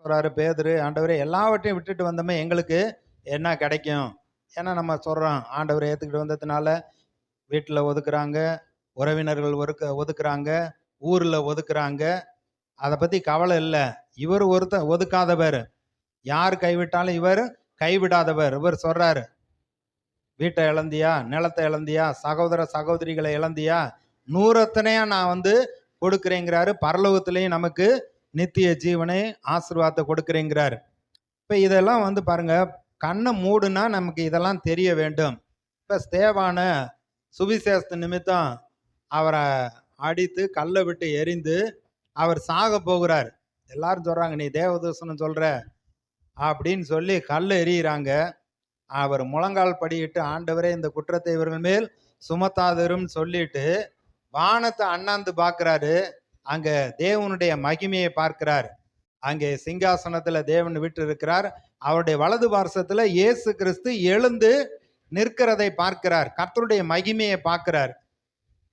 சொல்றாரு பேதுரு, ஆண்டவரே எல்லாவற்றையும் விட்டுட்டு வந்தோமே எங்களுக்கு என்ன கிடைக்கும்? ஏன்னா நம்ம சொல்றோம் ஆண்டவரை ஏத்துக்கிட்டு வந்ததுனால வீட்டுல ஒதுக்குறாங்க, உறவினர்கள் ஒதுக்குறாங்க, ஊர்ல ஒதுக்குறாங்க. அதை பத்தி கவலை இல்லை. இவர் ஒதுக்காதவர். யார் கைவிட்டாலும் இவர் கைவிடாதவர். இவர் சொல்றாரு, வீட்டை இழந்தியா, நிலத்தை இழந்தியா, சகோதர சகோதரிகளை இழந்தியா, நூறத்தனையா நான் கொடுக்குறேங்கிறாரு. பரலோகத்திலையும் நமக்கு நித்திய ஜீவனை ஆசீர்வாதத்தை கொடுக்குறேங்கிறாரு. இப்ப இதெல்லாம் பாருங்க, கண்ணை மூடுனா நமக்கு இதெல்லாம் தெரிய வேண்டும். இப்ப ஸ்தேவான சுவிசேஷத்து நிமித்தம் அவரை அடித்து கல்லை விட்டு எரிந்து அவர் சாக போகிறார். எல்லாரும் சொல்றாங்க, நீ தேவதூஷணம் சொல்ற அப்படின்னு சொல்லி கல்லை எறிகிறாங்க. அவர் முழங்கால் படியிட்டு, ஆண்டவரே இந்த குற்றத்தை இவர்கள் மேல் சுமத்தாதரும் சொல்லிட்டு வானத்தை அண்ணாந்து பார்க்கிறாரு. அங்க தேவனுடைய மகிமையை பார்க்கிறார். அங்கே சிங்காசனத்துல தேவன் விட்டு இருக்கிறார். அவருடைய வலது பார்சத்துல இயேசு கிறிஸ்து எழுந்து நிற்கிறதை பார்க்கிறார். கர்த்தருடைய மகிமையை பார்க்கிறார்.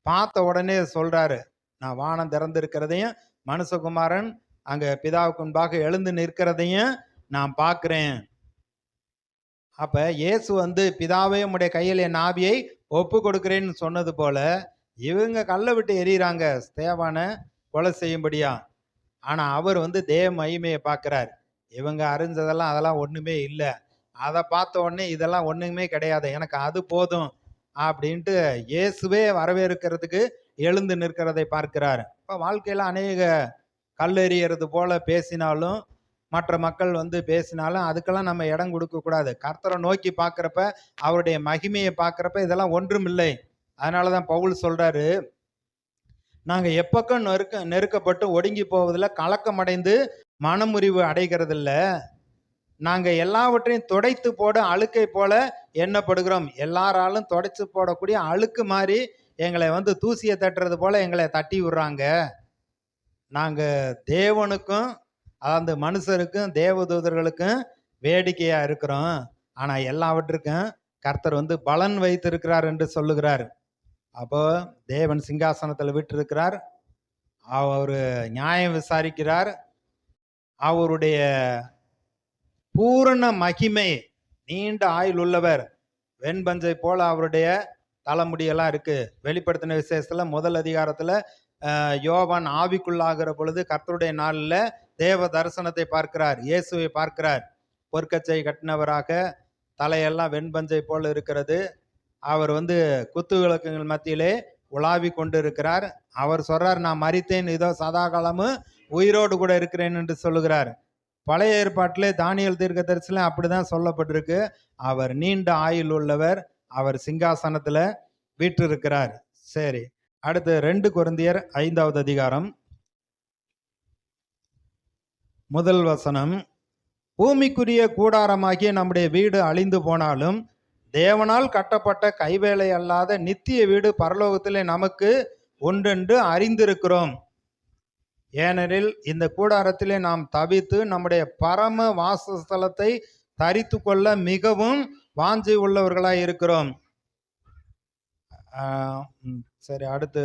பார்த்த உடனே சொல்றாரு, நான் வானம் திறந்திருக்கிறதையும் மனுஷகுமாரன் அங்க பிதாவுக்கு முன்பாக எழுந்து நிற்கிறதையும் நான் பார்க்கிறேன். அப்ப இயேசு பிதாவே உம்முடைய கையில் என் ஆவியை ஒப்பு கொடுக்கிறேன்னு சொன்னது போல இவங்க கல்லை விட்டு எறிகிறாங்க ஸ்தேவான கொலை செய்யும்படியா. ஆனா அவர் தேவ மகிமையை பார்க்கிறார். இவங்க அறிஞ்சதெல்லாம் அதெல்லாம் ஒண்ணுமே இல்லை. அதை பார்த்த உடனே இதெல்லாம் ஒண்ணுமே கிடையாது, எனக்கு அது போதும் அப்படின்ட்டு இயேசுவே வரவேற்கிறதுக்கு எழுந்து நிற்கிறதை பார்க்கிறார். இப்போ வாழ்க்கையில அநேக கல்லெறியறது போல பேசினாலும், மற்ற மக்கள் பேசினாலும் அதுக்கெல்லாம் நம்ம இடம் கொடுக்க கூடாது. கர்த்தரை நோக்கி பார்க்கிறப்ப, அவருடைய மகிமையை பார்க்கிறப்ப இதெல்லாம் ஒன்றும் இல்லை. அதனாலதான் பவுல் சொல்றாரு, நாங்க எப்பக்கம் நெருக்கப்பட்டு ஒடுங்கி போவதில்லை, கலக்கமடைந்து மனமுறிவு அடைகிறதில்ல. நாங்க எல்லாவற்றையும் துடைத்து போட அழுக்கை போல எண்ணப்படுகிறோம். எல்லாராலும் துடைச்சு போடக்கூடிய அழுக்கு மாதிரி எங்களை தூசியை தட்டுறது போல எங்களை தட்டி விடுறாங்க. நாங்க தேவனுக்கும் அந்த மனுஷருக்கும் தேவதூதர்களுக்கும் வேடிக்கையா இருக்கிறோம். ஆனா எல்லாவற்றுக்கும் கர்த்தர் பலன் வைத்திருக்கிறார் என்று சொல்லுகிறார். அப்போ தேவன் சிங்காசனத்தில் விட்டு இருக்கிறார். அவர் நியாயம் விசாரிக்கிறார். அவருடைய பூரண மகிமை, நீண்ட ஆயுள் உள்ளவர், வெண்பஞ்சை போல அவருடைய தலைமுடியெல்லாம் இருக்கு. வெளிப்படுத்தின விசேஷத்துல முதல் அதிகாரத்துல யோவான் ஆவிக்குள்ளாகிற பொழுது கர்த்தருடைய நாளில் தேவ தரிசனத்தை பார்க்கிறார். இயேசுவை பார்க்கிறார். பொற்கச்சை கட்டினவராக, தலையெல்லாம் வெண்பஞ்சை போல இருக்கிறது. அவர் குத்து விளக்குகள் மத்தியிலே உலாவி கொண்டு இருக்கிறார். அவர் சொல்றார், நான் மரித்தேன், இதோ சதா காலமும் உயிரோடு கூட இருக்கிறேன் என்று சொல்லுகிறார். பழைய ஏற்பாட்டிலே தானியேல் தீர்க்கதரிசியில அப்படிதான் சொல்லப்பட்டிருக்கு. அவர் நீண்ட ஆயுள் உள்ளவர், அவர் சிங்காசனத்துல வீற்றிருக்கிறார். சரி, அடுத்து 2 கொரிந்தியர் 5வது அதிகாரம் 1 வசனம். பூமிக்குரிய கூடாரமாகிய நம்முடைய வீடு அழிந்து போனாலும் தேவனால் கட்டப்பட்ட கைவேலை அல்லாத நித்திய வீடு பரலோகத்திலே நமக்கு ஒன்றென்று அறிந்திருக்கிறோம். ஏனெனில் இந்த கூடாரத்திலே நாம் தவித்து நம்முடைய பரம வாசஸ்தலத்தை தரித்து கொள்ள மிகவும் வாஞ்சை உள்ளவர்களாய் இருக்கிறோம். சரி, அடுத்து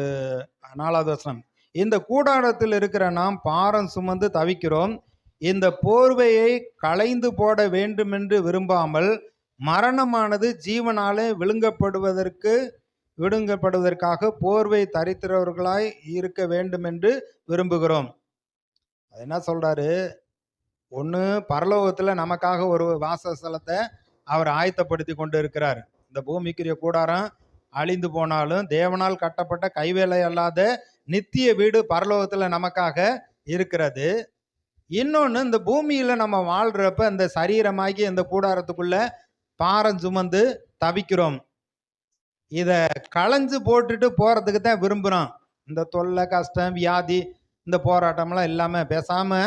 4வது வசனம். இந்த கூடாரத்தில் இருக்கிற நாம் பாரம் சுமந்து தவிக்கிறோம். இந்த போர்வையை களைந்து போட வேண்டுமென்று விரும்பாமல் மரணமானது ஜீவனாலே விழுங்கப்படுவதற்காக போர்வை தரித்திரவர்களாய் இருக்க வேண்டும் என்று விரும்புகிறோம். அது என்ன சொல்றாரு? ஒன்று, பரலோகத்தில் நமக்காக ஒரு வாசஸ்தலத்தை அவர் ஆயத்தப்படுத்தி கொண்டு இருக்கிறார். இந்த பூமிக்குரிய கூடாரம் அழிந்து போனாலும் தேவனால் கட்டப்பட்ட கைவேலை அல்லாத நித்திய வீடு பரலோகத்தில் நமக்காக இருக்கிறது. இன்னொன்று, இந்த பூமியில நம்ம வாழ்றப்ப இந்த சரீரமாகி இந்த கூடாரத்துக்குள்ள பாரம் சுமந்து தவிக்கிறோம். இத களைஞ்சு போட்டுட்டு போறதுக்கு தான் விரும்புகிறோம். இந்த தொல்லை, கஷ்டம், வியாதி, இந்த போராட்டம்லாம் இல்லாம பேசாம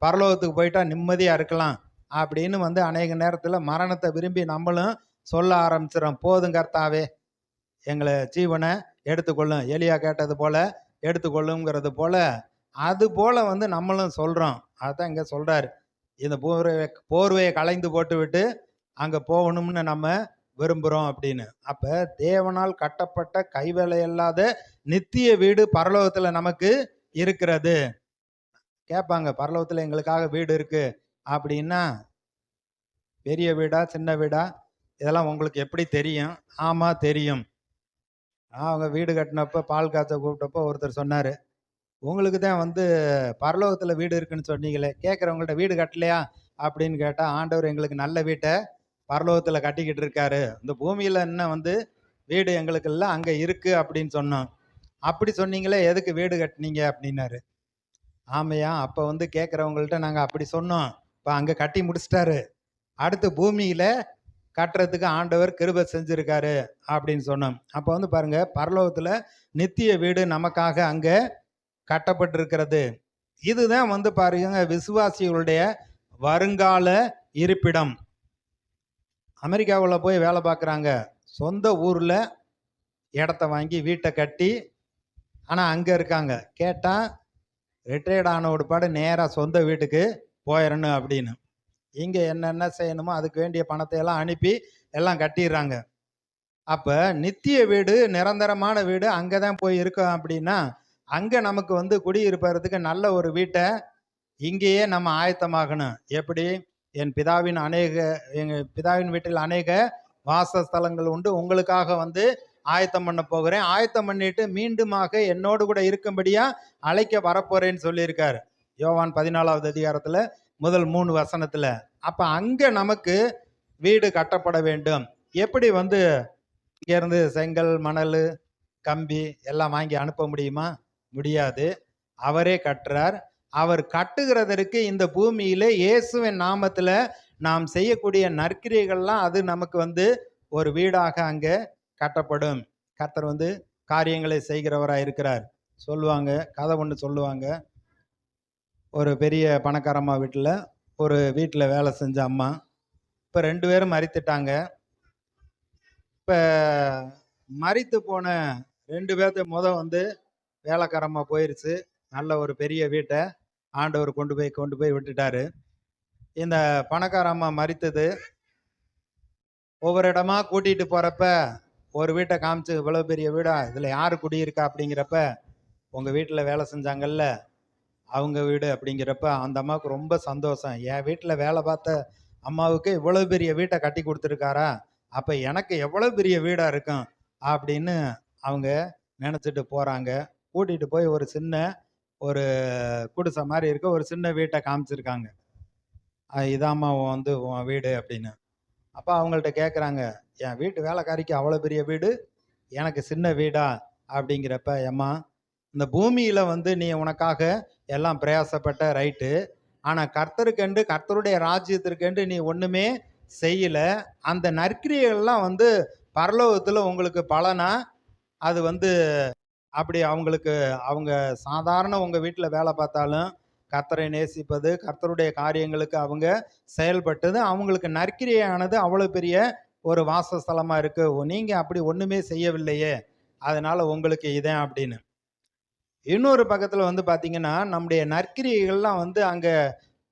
பரலோகத்துக்கு போயிட்டா நிம்மதியா இருக்கலாம் அப்படின்னு அநேக நேரத்தில் மரணத்தை விரும்பி நம்மளும் சொல்ல ஆரம்பிச்சிடறோம். போதும் கர்த்தாவே, எங்களை ஜீவனை எடுத்துக்கொள்ளும், எலியா கேட்டது போல எடுத்துக்கொள்ளுங்கிறது போல, அது போல நம்மளும் சொல்றோம். அதுதான் இங்க சொல்றாரு, இந்த போர்வையை களைந்து போட்டு விட்டு அங்க போகணும்னு நம்ம விரும்புகிறோம் அப்படின்னு. அப்ப தேவனால் கட்டப்பட்ட கைவேலை இல்லாத நித்திய வீடு பரலோகத்துல நமக்கு இருக்கிறது. கேட்பாங்க, பரலோகத்துல எங்களுக்காக வீடு இருக்கு, அப்படின்னா, பெரிய வீடா சின்ன வீடா இதெல்லாம் உங்களுக்கு எப்படி தெரியும்? ஆமா தெரியும். அவங்க வீடு கட்டினப்ப பால் காய்ச்ச கூப்பிட்டப்போ ஒருத்தர் சொன்னாரு, உங்களுக்கு தான் வந்து பரலோகத்துல வீடு இருக்குன்னு சொன்னீங்களே, கேட்குறவங்கள்ட்ட வீடு கட்டலையா அப்படின்னு கேட்டா, ஆண்டவர் எங்களுக்கு நல்ல வீட்டை பரலோகத்துல கட்டிக்கிட்டு இருக்காரு. இந்த பூமியில இன்னும் வந்து வீடு எங்களுக்கு இல்லை, அங்க இருக்கு அப்படின்னு சொன்னோம். அப்படி சொன்னீங்களே, எதுக்கு வீடு கட்டினீங்க அப்படின்னாரு. ஆமையா, அப்ப வந்து கேட்குறவங்கள்ட்ட நாங்க அப்படி சொன்னோம். இப்ப அங்க கட்டி முடிச்சிட்டாரு. அடுத்து பூமியில கட்டுறதுக்கு ஆண்டவர் கிருபை செஞ்சிருக்காரு அப்படின்னு சொன்னோம். அப்ப வந்து பாருங்க, பரலோகத்துல நித்திய வீடு நமக்காக அங்க கட்டப்பட்டிருக்கிறது. இதுதான் வந்து பாருங்க விசுவாசிகளுடைய வருங்கால இருப்பிடம். அமெரிக்காவில் போய் வேலை பார்க்குறாங்க. சொந்த ஊர்ல இடத்த வாங்கி வீட்டை கட்டி, ஆனா அங்க இருக்காங்க. கேட்டா ரிட்டையர்ட் ஆன ஒருபாடு நேரா சொந்த வீட்டுக்கு போயிடணும் அப்படின்னு. இங்க என்னென்ன செய்யணுமோ அதுக்கு வேண்டிய பணத்தை எல்லாம் அனுப்பி எல்லாம் கட்டிடுறாங்க. அப்ப நித்திய வீடு, நிரந்தரமான வீடு அங்கதான் போய் இருக்கோம் அப்படின்னா, அங்க நமக்கு வந்து குடியிருப்பதற்கு நல்ல ஒரு வீட்டை இங்கேயே நம்ம ஆயத்தமாகணும். எப்படி? எங்க பிதாவின் வீட்டில் அநேக வாசஸ்தலங்கள் உண்டு, உங்களுக்காக வந்து ஆயத்தம் பண்ண போகிறேன், ஆயத்தம் பண்ணிட்டு மீண்டுமாக என்னோடு கூட இருக்கும்படியா அழைக்க வரப்போறேன்னு சொல்லியிருக்காரு. யோவான் 14வது அதிகாரத்துல முதல் 3 வசனத்துல. அப்ப அங்க நமக்கு வீடு கட்டப்பட வேண்டும். எப்படி வந்து இங்க இருந்து செங்கல், மணல், கம்பி எல்லாம் வாங்கி அனுப்ப முடியுமா? முடியாது. அவரே கட்டுறார். அவர் கட்டுகிறதற்கு இந்த பூமியில இயேசுவின் நாமத்துல நாம் செய்யக்கூடிய நற்கிரியைகள்லாம் அது நமக்கு வந்து ஒரு வீடாக அங்க கட்டப்படும். கர்த்தர் வந்து காரியங்களை செய்கிறவராக இருக்கிறார். சொல்லுவாங்க, கதை ஒன்று சொல்லுவாங்க. ஒரு பெரிய பணக்காரம்மா வீட்டில் ஒரு வீட்டில் வேலை செஞ்ச அம்மா. இப்போ 2 பேரும் மரித்துட்டாங்க. இப்போ மரித்து போன 2 பேர்த்த வந்து வேலைக்காரம்மா போயிருச்சு. நல்ல ஒரு பெரிய வீட்டை ஆண்டவர் கொண்டு போய் விட்டுட்டாரு. இந்த பணக்கார அம்மா மரித்தது. ஒவ்வொரு இடமா கூட்டிட்டு போறப்ப ஒரு வீட்டை காமிச்சு, இவ்வளவு பெரிய வீடா, இதுல யாரு குடியிருக்கா அப்படிங்கிறப்ப, உங்க வீட்டுல வேலை செஞ்சாங்கல்ல அவங்க வீடு அப்படிங்கிறப்ப அந்த அம்மாவுக்கு ரொம்ப சந்தோஷம். என் வீட்டுல வேலை பார்த்த அம்மாவுக்கு இவ்வளவு பெரிய வீட்டை கட்டி கொடுத்துருக்காரா, அப்ப எனக்கு எவ்வளவு பெரிய வீடா இருக்கும் அப்படின்னு அவங்க நினைச்சிட்டு போறாங்க. கூட்டிட்டு போய் ஒரு சின்ன ஒரு குடிசை மாதிரி இருக்க ஒரு சின்ன வீட்டை காமிச்சிருக்காங்க. இதாம்மா வந்து உன் வீடு அப்படின்னு. அப்போ அவங்கள்ட்ட கேட்குறாங்க, என் வீட்டு வேலைக்காரிக்கு அவ்வளோ பெரிய வீடு, எனக்கு சின்ன வீடா அப்படிங்கிறப்ப, ஏம்மா இந்த பூமியில் வந்து நீ உனக்காக எல்லாம் பிரயாசப்பட்ட ரைட்டு, ஆனால் கர்த்தருக்கென்று கர்த்தருடைய ராஜ்யத்திற்கென்று நீ ஒன்றுமே செய்யலை. அந்த நற்கிரியெல்லாம் வந்து பரலோகத்தில் உங்களுக்கு பலனா அது வந்து அப்படி அவங்களுக்கு, அவங்க சாதாரண உங்கள் வீட்டில் வேலை பார்த்தாலும் கர்த்தரை நேசிப்பது, கர்த்தருடைய காரியங்களுக்கு அவங்க செயல்பட்டது, அவங்களுக்கு நற்கிரியானது அவ்வளோ பெரிய ஒரு வாசஸ்தலமாக இருக்கு. நீங்கள் அப்படி ஒன்றுமே செய்யவில்லையே, அதனால உங்களுக்கு இதேன் அப்படின்னு. இன்னொரு பக்கத்தில் வந்து பார்த்தீங்கன்னா, நம்முடைய நற்கிரியைகள்லாம் வந்து அங்கே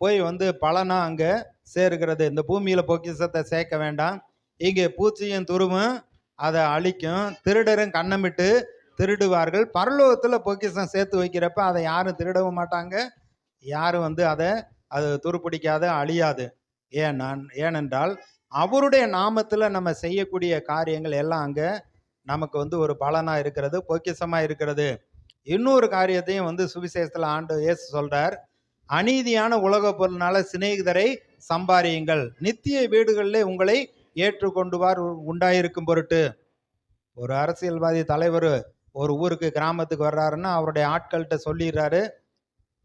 போய் வந்து பலனா அங்கே சேருகிறது. இந்த பூமியில் பொக்கிஷத்தை சேர்க்க வேண்டாம், இங்கே பூச்சியும் துருவும் அதை அழிக்கும், திருடரும் கண்ணமிட்டு திருடுவார்கள். பரலோகத்தில் பொக்கிஷம் சேர்த்து வைக்கிறப்ப அதை யாரும் திருடவும் மாட்டாங்க, யாரும் வந்து அது துருப்பிடிக்காத, அழியாது. ஏனென்றால் அவருடைய நாமத்துல நம்ம செய்யக்கூடிய காரியங்கள் எல்லாம் அங்க நமக்கு வந்து ஒரு பலனா இருக்கிறது, பொக்கிஷமா இருக்கிறது. இன்னொரு காரியத்தையும் வந்து சுவிசேஷத்துல இயேசு சொல்றார், அநீதியான உலக பொருள்னால சிநேகிதரை சம்பாரியுங்கள், நித்திய வீடுகளிலே உங்களை ஏற்றுக்கொண்டுவார் உண்டாயிருக்கும் பொருட்டு. ஒரு அரசியல்வாதி தலைவர் ஒரு ஊருக்கு கிராமத்துக்கு வர்றாருன்னா அவருடைய ஆட்கள்கிட்ட சொல்லிடுறாரு,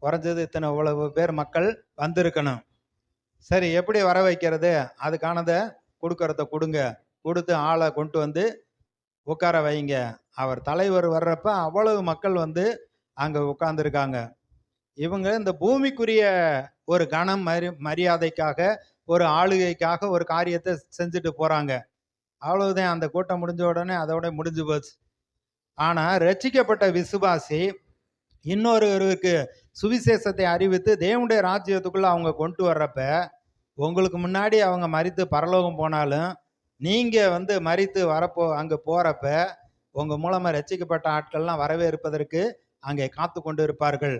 குறைஞ்சது இத்தனை இவ்வளவு பேர் மக்கள் வந்திருக்கணும். சரி, எப்படி வர வைக்கிறது? அதுக்கானதை கொடுக்கறத கொடுங்க, கொடுத்து ஆளை கொண்டு வந்து உட்கார வைங்க. அவர் தலைவர் வர்றப்ப அவ்வளவு மக்கள் வந்து அங்கே உட்கார்ந்துருக்காங்க. இவங்க இந்த பூமிக்குரிய ஒரு கணம் மரியாதைக்காக, ஒரு ஆளுகைக்காக ஒரு காரியத்தை செஞ்சுட்டு போறாங்க. அவ்வளவுதான். அந்த கூட்டம் முடிஞ்ச உடனே அதோட முடிஞ்சு போச்சு. ஆனா ரட்சிக்கப்பட்ட விசுவாசி இன்னொருவருக்கு சுவிசேஷத்தை அறிவித்து தேவனுடைய ராஜ்யத்துக்குள்ள அவங்க கொண்டு வர்றப்ப, உங்களுக்கு முன்னாடி அவங்க மரித்து பரலோகம் போனாலும் நீங்க வந்து மரித்து அங்க போறப்ப உங்க மூலமா ரட்சிக்கப்பட்ட ஆட்கள்லாம் வரவேற்பதற்கு அங்கே காத்து கொண்டு இருப்பார்கள்.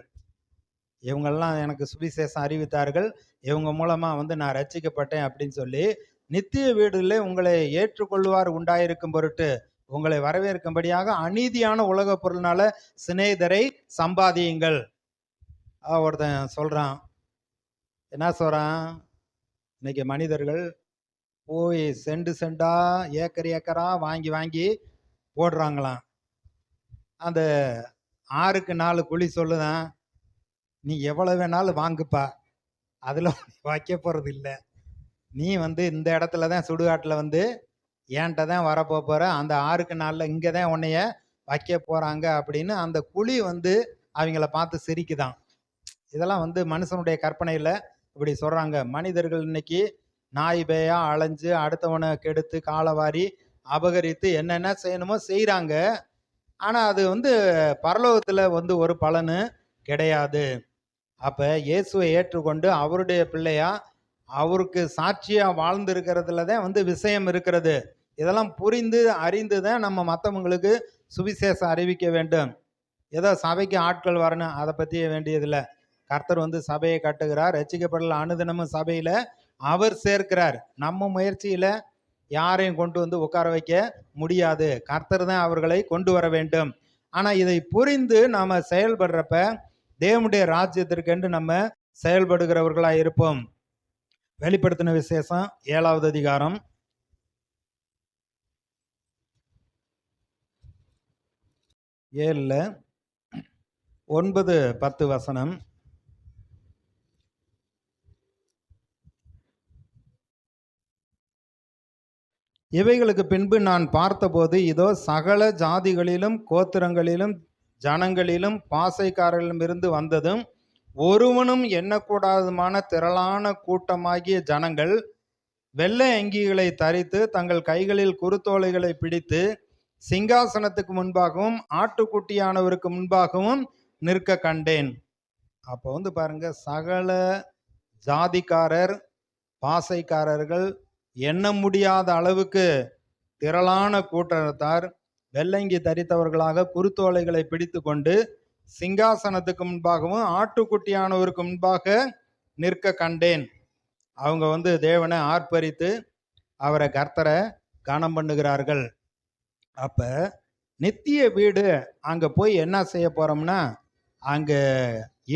இவங்கெல்லாம் எனக்கு சுவிசேஷம் அறிவித்தார்கள், இவங்க மூலமா நான் ரட்சிக்கப்பட்டேன் அப்படின்னு சொல்லி, நித்திய வீடுல உங்களை ஏற்றுக்கொள்வார் உண்டாயிருக்கும் பொருட்டு உங்களை வரவேற்கும்படியாக அநீதியான உலக பொருள்னால சிநேகிதரை சம்பாதியுங்கள். ஒருத்தன் சொல்றான். என்ன சொல்றான்? இன்னைக்கு மனிதர்கள் போய் செண்டு செண்டா ஏக்கர் ஏக்கரா வாங்கி வாங்கி போடுறாங்களாம். அந்த 6க்கு 4 குழி சொல்லுதான், நீ எவ்வளவு வேணாலும் வாங்குப்பா, அதுல வைக்க போறது இல்லை. நீ இந்த இடத்துல தான் சுடுகாட்டில் ஏன்ட்ட தான் வரப்போ போற, அந்த 6க்கு 4 இங்கே தான் உன்னைய வைக்க போறாங்க அப்படின்னு அந்த குழி அவங்கள பார்த்து சிரிக்குதான். இதெல்லாம் மனுஷனுடைய கற்பனையில் இப்படி சொல்றாங்க. மனிதர்கள் இன்னைக்கு நாய் பேயா அலைஞ்சு அடுத்தவனை கெடுத்து காலவாரி அபகரித்து என்னென்ன செய்யணுமோ செய்கிறாங்க. ஆனால் அது பரலோகத்தில் ஒரு பலனு கிடையாது. அப்போ இயேசுவை ஏற்றுக்கொண்டு அவருடைய பிள்ளையா அவருக்கு சாட்சியாக வாழ்ந்திருக்கிறதுல தான் விஷயம் இருக்கிறது. இதெல்லாம் புரிந்து அறிந்து தான் நம்ம மற்றவங்களுக்கு சுவிசேஷம் அறிவிக்க வேண்டும். ஏதோ சபைக்கு ஆட்கள் வரணும் அதை பற்றிய வேண்டியதில்லை. கர்த்தர் சபையை கட்டுகிறார், ரட்சிக்கப்படல அனுதினமும் சபையில் அவர் சேர்க்கிறார். நம்ம முயற்சியில் யாரையும் கொண்டு உட்கார வைக்க முடியாது. கர்த்தர் தான் அவர்களை கொண்டு வர வேண்டும். ஆனால் இதை புரிந்து நாம் செயல்படுறப்ப தேவனுடைய ராஜ்யத்திற்கென்று நம்ம செயல்படுகிறவர்களாக இருப்போம். வெளிப்படுத்தின விசேஷம் 7வது அதிகாரம் 7 9 10 வசனம். இவைகளுக்கு பின்பு நான் பார்த்தபோது இதோ சகல ஜாதிகளிலும் கோத்திரங்களிலும் ஜனங்களிலும் பாசைக்காரர்களிலும் இருந்து வந்ததும் ஒருவனும் எண்ணக்கூடாதுமான திரளான கூட்டமாகிய ஜனங்கள் வெள்ளை அங்கிகளை தரித்து தங்கள் கைகளில் குருத்தோலைகளை பிடித்து சிங்காசனத்துக்கு முன்பாகவும் ஆட்டுக்குட்டியானவருக்கு முன்பாகவும் நிற்க கண்டேன். அப்போ பாருங்க, சகல ஜாதிக்காரர் பாசைக்காரர்கள் எண்ண முடியாத அளவுக்கு திரளான கூட்டத்தார் வெள்ளங்கி தரித்தவர்களாக குருத்தோலைகளை பிடித்து கொண்டு சிங்காசனத்துக்கு முன்பாகவும் ஆட்டுக்குட்டியானவருக்கு முன்பாக நிற்க கண்டேன். அவங்க தேவனை ஆர்ப்பரித்து அவரை கர்த்தரை கனம் பண்ணுகிறார்கள். அப்ப நித்திய வீடு அங்க போய் என்ன செய்ய போறோம்னா, அங்க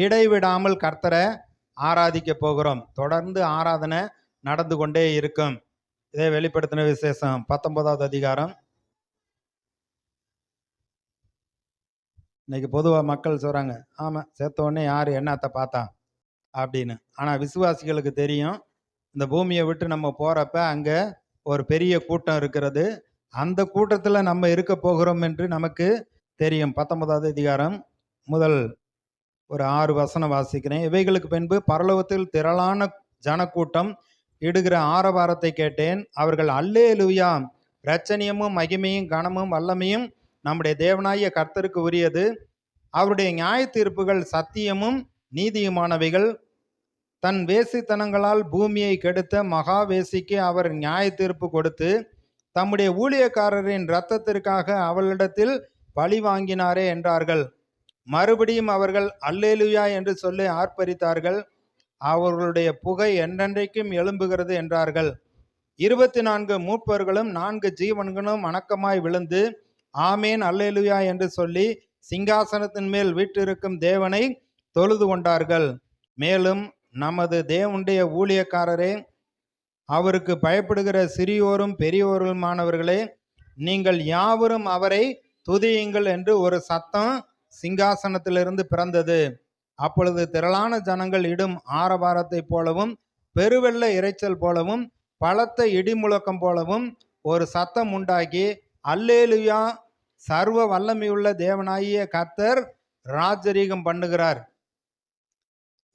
இடைவிடாமல் கர்த்தரை ஆராதிக்க போகிறோம். தொடர்ந்து ஆராதனை நடந்து கொண்டே இருக்கும். இதே வெளிப்படுத்தின விசேஷம் 19வது அதிகாரம். இன்னைக்கு பொதுவாக மக்கள் சொல்றாங்க, ஆமாம் சேர்த்த உடனே யார் என்னத்தை பார்த்தா அப்படின்னு. ஆனால் விசுவாசிகளுக்கு தெரியும், இந்த பூமியை விட்டு நம்ம போறப்ப அங்கே ஒரு பெரிய கூட்டம் இருக்கிறது. அந்த கூட்டத்தில் நம்ம இருக்க போகிறோம் என்று நமக்கு தெரியும். 19வது அதிகாரம் முதல் ஒரு 6 வசனம் வாசிக்கிறேன். இவைகளுக்கு பின்பு பரலோகத்தில் திரளான ஜனக்கூட்டம் இடுகிற ஆரவாரத்தை கேட்டேன். அவர்கள் அல்லேலூயா, இரட்சணியமும் மகிமையும் கனமும் வல்லமையும் நம்முடைய தேவனாகிய கர்த்தருக்கு உரியது. அவருடைய நியாய தீர்ப்புகள் சத்தியமும் நீதியுமானவைகள். தன் வேசித்தனங்களால் பூமியை கெடுத்த மகாவேசிக்கு அவர் நியாய தீர்ப்பு கொடுத்து தம்முடைய ஊழியக்காரரின் இரத்தத்திற்காக அவளிடத்தில் பழி வாங்கினாரே என்றார்கள். மறுபடியும் அவர்கள் அல்லேலூயா என்று சொல்லி ஆர்ப்பரித்தார்கள். அவர்களுடைய புகை என்றென்றைக்கும் எழும்புகிறது என்றார்கள். 24 மூப்பர்களும் 4 ஜீவன்களும் வணக்கமாய் விழுந்து ஆமேன் அல்லேலூயா என்று சொல்லி சிங்காசனத்தின் மேல் வீற்றிருக்கும் தேவனை தொழுது கொண்டார்கள். மேலும் நமது தேவனுடைய ஊழியக்காரரே, அவருக்கு பயப்படுகிற சிறியோரும் பெரியோருமானவர்களே, நீங்கள் யாவரும் அவரை துதியுங்கள் என்று ஒரு சத்தம் சிங்காசனத்திலிருந்து பிறந்தது. அப்பொழுது திரளான ஜனங்கள் இடும் ஆரவாரத்தை போலவும் பெருவெள்ள இறைச்சல் போலவும் பலத்த இடிமுழக்கம் போலவும் ஒரு சத்தம் உண்டாகி, அல்லேலூயா, சர்வ வல்லமையுள்ள தேவனாகிய கர்த்தர் ராஜரீகம் பண்ணுகிறார்.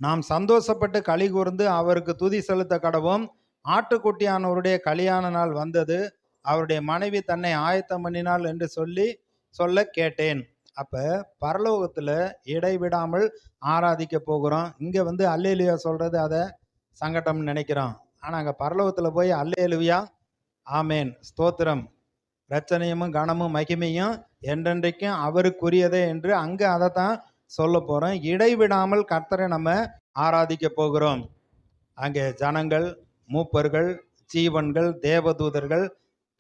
நாம் சந்தோஷப்பட்டு களி கூர்ந்து அவருக்கு துதி செலுத்த கடவோம். ஆட்டுக்குட்டியானவருடைய கல்யாண நாள் வந்தது, அவருடைய மனைவி தன்னை ஆயத்தம் பண்ணினாள் என்று சொல்ல கேட்டேன். அப்ப பரலோகத்துல இடைவிடாமல் ஆராதிக்க போகிறோம். இங்க அல்லேலூயா சொல்றது அதை சங்கடம்னு நினைக்கிறோம். ஆனா அங்க பரலோகத்துல போய் அல்லேலூயா, ஆமேன், ஸ்தோத்திரம், ரட்சணையும் கனமும் மகிமையும் என்றென்றைக்கும் அவருக்குரியதே என்று அங்க அதைத்தான் சொல்ல போறோம். இடைவிடாமல் கர்த்தரை நம்ம ஆராதிக்க போகிறோம். அங்கே ஜனங்கள், மூப்பர்கள், ஜீவன்கள், தேவதூதர்கள்,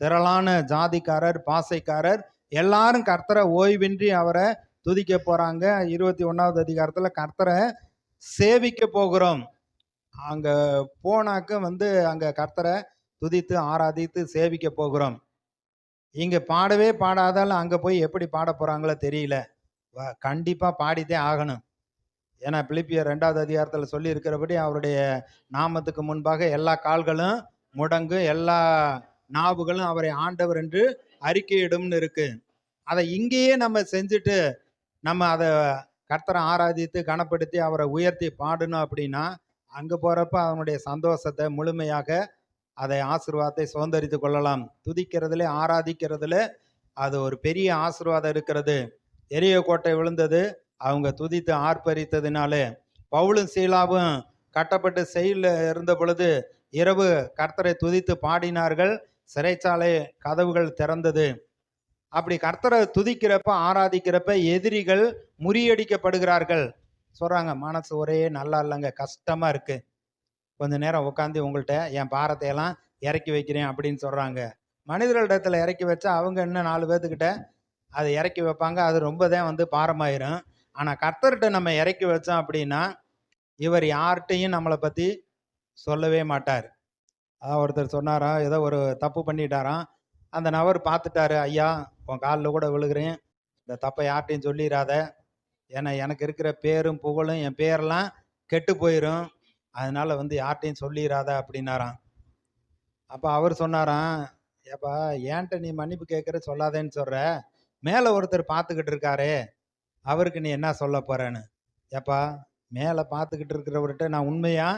திரளான ஜாதிக்காரர், பாசைக்காரர் எல்லாரும் கர்த்தரை ஓய்வின்றி அவரை துதிக்க போறாங்க. 21வது அதிகாரத்துல கர்த்தரை சேவிக்க போகிறோம். அங்க போனாக்க அங்க கர்த்தரை துதித்து ஆராதித்து சேவிக்க போகிறோம். இங்க பாடவே பாடாதால அங்க போய் எப்படி பாட போறாங்களோ தெரியல. கண்டிப்பா பாடித்தே ஆகணும். ஏன்னா பிலிப்பியர் 2வது அதிகாரத்துல சொல்லி இருக்கிறபடி அவருடைய நாமத்துக்கு முன்பாக எல்லா கால்களும் முடங்கும், எல்லா நாவுகளும் அவரை ஆண்டவர் என்று அறிக்கையிடும்னு இருக்கு. அதை இங்கேயே நம்ம செஞ்சுட்டு நம்ம அதை கர்த்தரை ஆராதித்து கனப்படுத்தி அவரை உயர்த்தி பாடணும் அப்படின்னா அங்க போறப்ப அவனுடைய சந்தோஷத்தை முழுமையாக அதை ஆசீர்வாதத்தை சுதந்தரித்து கொள்ளலாம். துதிக்கிறதுல ஆராதிக்கிறதுல அது ஒரு பெரிய ஆசீர்வாதம் இருக்கிறது. எரியோ கோட்டை விழுந்தது அவங்க துதித்து ஆர்ப்பரித்ததினாலே. பவுலும் சீலாவும் கட்டப்பட்டு செயலில் இருந்த பொழுது இரவு கர்த்தரை துதித்து பாடினார்கள். சிறைச்சாலை கதவுகள் திறந்தது. அப்படி கர்த்தரை துதிக்கிறப்ப ஆராதிக்கிறப்ப எதிரிகள் முறியடிக்கப்படுகிறார்கள். சொல்றாங்க, மனசு ஒரே நல்லா இல்லைங்க, கஷ்டமா இருக்கு, கொஞ்ச நேரம் உட்காந்து உங்கள்கிட்ட என் பாரத்தை எல்லாம் இறக்கி வைக்கிறேன் அப்படின்னு சொல்றாங்க. மனிதர்களிடத்துல இறக்கி வச்சா அவங்க இன்னும் 4 பேர்த்துக்கிட்ட அதை இறக்கி வைப்பாங்க. அது ரொம்ப தான் பாரமாயிரும். ஆனா கர்த்தர்கிட்ட நம்ம இறக்கி வச்சோம் அப்படின்னா இவர் யார்கிட்டையும் நம்மளை பத்தி சொல்லவே மாட்டார். அதான் ஒருத்தர் சொன்னாராம், ஏதோ ஒரு தப்பு பண்ணிட்டாராம். அந்த நபர் பார்த்துட்டாரு, ஐயா உன் காலில் கூட விழுகிறேன், இந்த தப்பை யார்கிட்டையும் சொல்லிடாத, ஏன்னா எனக்கு இருக்கிற பேரும் புகழும் என் பேரெல்லாம் கெட்டு போயிடும், அதனால யார்கிட்டையும் சொல்லிடாத அப்படின்னாராம். அப்போ அவர் சொன்னாராம், ஏப்பா ஏன்ட்ட நீ மன்னிப்பு கேட்குற சொல்லாதேன்னு சொல்ற, மேலே ஒருத்தர் பார்த்துக்கிட்டு இருக்காரு, அவருக்கு நீ என்ன சொல்ல போறேன்னு. ஏப்பா மேலே பார்த்துக்கிட்டு இருக்கிறவர்கிட்ட நான் உண்மையா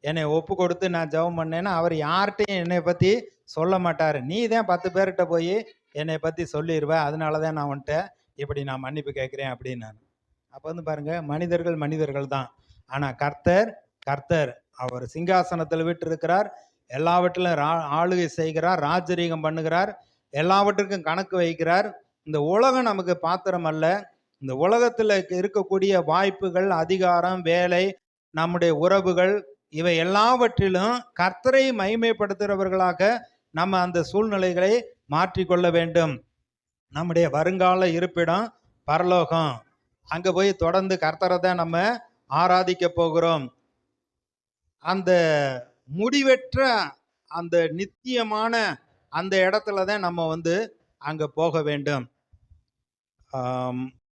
என்னை ஒப்பு கொடுத்து நான் ஜெபம் பண்ணேன்னா அவர் யார்கிட்டையும் என்னை பற்றி சொல்ல மாட்டார். நீ தான் 10 பேர்கிட்ட போய் என்னை பற்றி சொல்லிடுவேன், அதனால தான் நான் வந்துட்டு இப்படி நான் மன்னிப்பு கேட்குறேன் அப்படின்னு. அப்போ பாருங்க, மனிதர்கள் மனிதர்கள் தான், ஆனால் கர்த்தர் கர்த்தர் அவர் சிங்காசனத்தில் விட்டு இருக்கிறார், எல்லாவற்றிலும் ஆளுகை செய்கிறார், ராஜரீகம் பண்ணுகிறார், எல்லாவற்றுக்கும் கணக்கு வைக்கிறார். இந்த உலகம் நமக்கு பாத்திரம் அல்ல. இந்த உலகத்தில் இருக்கக்கூடிய வாய்ப்புகள், அதிகாரம், வேலை, நம்முடைய உறவுகள், இவை எல்லாவற்றிலும் கர்த்தரை மகிமைப்படுத்துகிறவர்களாக நம்ம அந்த சூழ்நிலைகளை மாற்றிக்கொள்ள வேண்டும். நம்முடைய வருங்கால இருப்பிடம் பரலோகம். அங்க போய் தொடர்ந்து கர்த்தரை தான் நம்ம ஆராதிக்க போகிறோம். அந்த முடிவற்ற அந்த நித்தியமான அந்த இடத்துல தான் நம்ம அங்க போக வேண்டும்.